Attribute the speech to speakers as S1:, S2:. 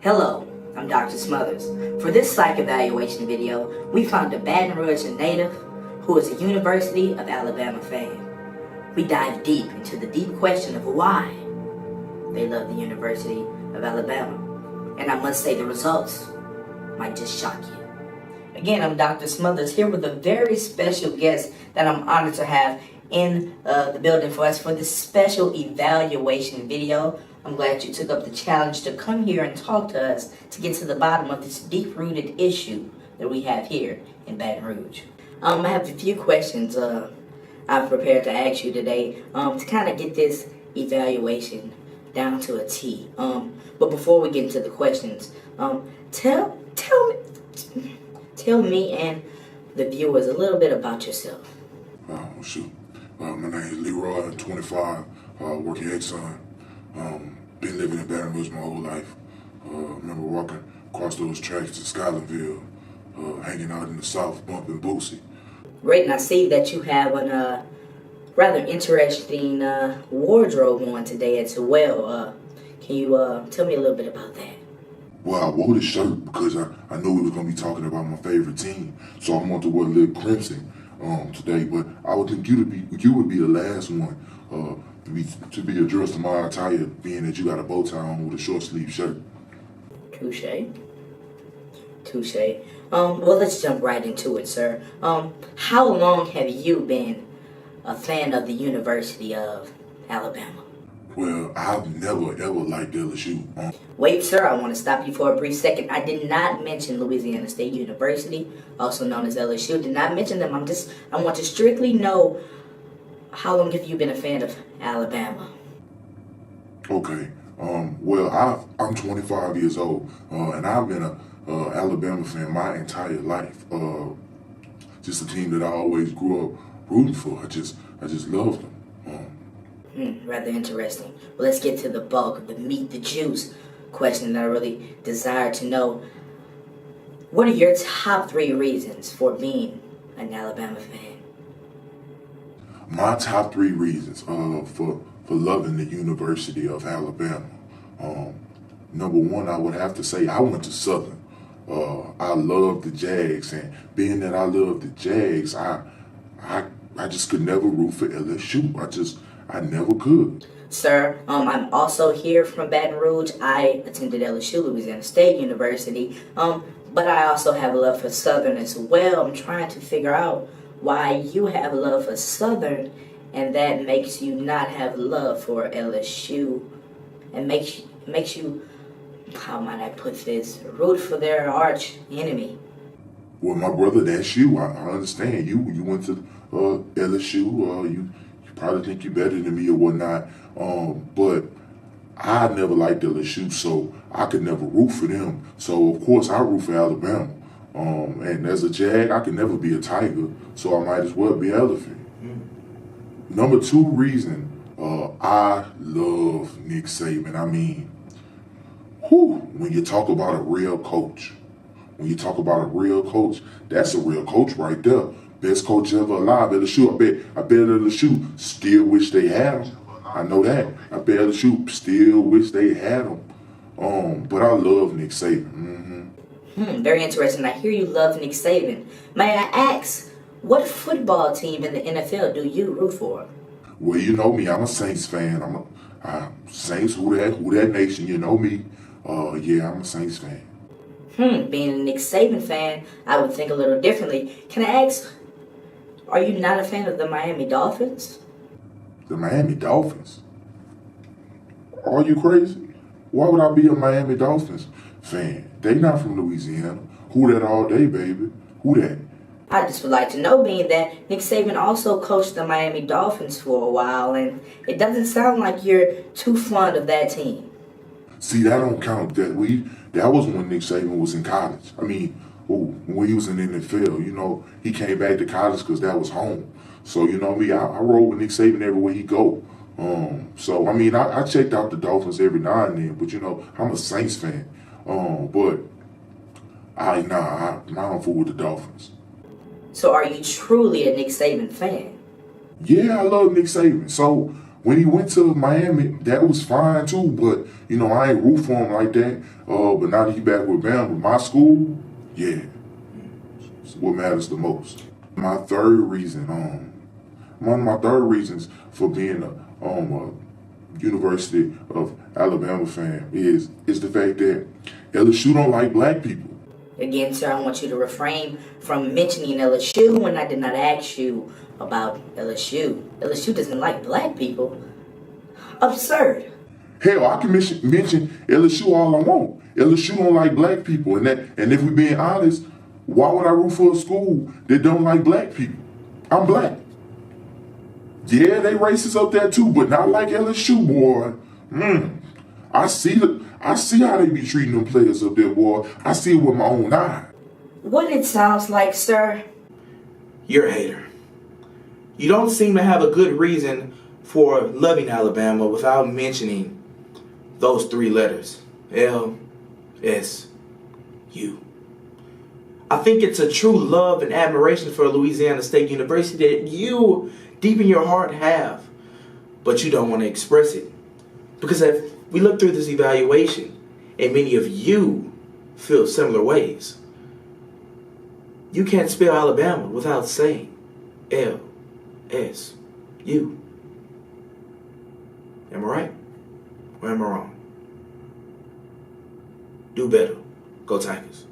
S1: Hello, I'm Dr. Smothers. For this psych evaluation video, we found a Baton Rouge native who is a University of Alabama fan. We dive deep into the deep question of why they love the University of Alabama. And I must say the results might just shock you. Again, I'm Dr. Smothers here with a very special guest that I'm honored to have in the building for us for this special evaluation video. I'm glad you took up the challenge to come here and talk to us to get to the bottom of this deep-rooted issue that we have here in Baton Rouge. I have a few questions I've prepared to ask you today to kind of get this evaluation down to a T. But before we get into the questions, tell me and the viewers a little bit about yourself.
S2: Shoot. My name is Leroy, I'm 25, working Exxon. Been living in Baton Rouge my whole life. Remember walking across those tracks to Scotlandville, hanging out in the South, bumping Boosie.
S1: Great, and I see that you have a rather interesting wardrobe on today as well. Can you tell me a little bit about that?
S2: Well, I wore this shirt because I knew we was going to be talking about my favorite team, so I wanted to wear a little crimson today, but I would think you would be the last one to be addressed to my attire, being that you got a bow tie on with a short sleeve shirt.
S1: Touche. Well, let's jump right into it, sir. How long have you been a fan of the University of Alabama?
S2: Well, I've never ever liked LSU.
S1: Wait, sir, I want to stop you for a brief second. I did not mention Louisiana State University, also known as LSU. Did not mention them. I want to strictly know, how long have you been a fan of Alabama?
S2: Okay. Well, I'm 25 years old, and I've been a Alabama fan my entire life. Just a team that I always grew up rooting for. I just loved them.
S1: Rather interesting. Well, let's get to the bulk, the meat, the juice question that I really desire to know. What are your top 3 reasons for being an Alabama fan?
S2: My top 3 reasons for loving the University of Alabama. Number 1, I would have to say I went to Southern. I love the Jags, and being that I love the Jags, I just could never root for LSU. I never could.
S1: Sir, I'm also here from Baton Rouge. I attended LSU, Louisiana State University, but I also have a love for Southern as well. I'm trying to figure out why you have love for Southern, and that makes you not have love for LSU, and makes you, how might I put this, root for their arch enemy.
S2: Well, my brother, that's you. I understand. You went to LSU. You probably think you're better than me or whatnot. But I never liked LSU, so I could never root for them. So of course I root for Alabama. And as a Jag, I could never be a Tiger, so I might as well be Elephant. Number 2 reason, I love Nick Saban. I mean, when you talk about a real coach, that's a real coach right there. Best coach ever alive. LSU, I bet LSU still wish they had him. I know that. I bet LSU still wish they had him. But I love Nick Saban.
S1: Very interesting. I hear you love Nick Saban. May I ask, what football team in the NFL do you root for?
S2: Well, you know me. I'm a Saints fan. I'm a Saints. Who that nation? You know me. Yeah, I'm a Saints fan.
S1: Being a Nick Saban fan, I would think a little differently. Can I ask, are you not a fan of the Miami Dolphins?
S2: The Miami Dolphins? Are you crazy? Why would I be a Miami Dolphins fan? They not from Louisiana. Who that all day, baby? Who that?
S1: I just would like to know, being that Nick Saban also coached the Miami Dolphins for a while, and it doesn't sound like you're too fond of that team.
S2: See, that don't count. That was when Nick Saban was in college. I mean, when he was in the NFL, he came back to college because that was home. So, me, I roll with Nick Saban everywhere he go. So, I mean, I checked out the Dolphins every now and then, but, I'm a Saints fan. But I don't fool with the Dolphins.
S1: So are you truly a Nick Saban fan?
S2: Yeah, I love Nick Saban. So When he went to Miami, that was fine too, but you know, I ain't root for him like that. But now that he back with Bama, my school, yeah, it's what matters the most. My third reason, one of my third reasons for being a University of Alabama fan is the fact that LSU don't like black people.
S1: Again, sir, I want you to refrain from mentioning LSU when I did not ask you about LSU. LSU doesn't like black people. Absurd.
S2: Hell, I can mention LSU all I want. LSU don't like black people, and if we're being honest, why would I root for a school that don't like black people? I'm black. Yeah, they racist up there too, but not like LSU, boy. I see how they be treating them players up there, boy. I see it with my own eye.
S1: What it sounds like, sir?
S3: You're a hater. You don't seem to have a good reason for loving Alabama without mentioning those three letters. LSU. I think it's a true love and admiration for Louisiana State University that you, deep in your heart, have. But you don't want to express it. Because if we look through this evaluation, and many of you feel similar ways, you can't spell Alabama without saying LSU. Am I right? Or am I wrong? Do better. Go Tigers.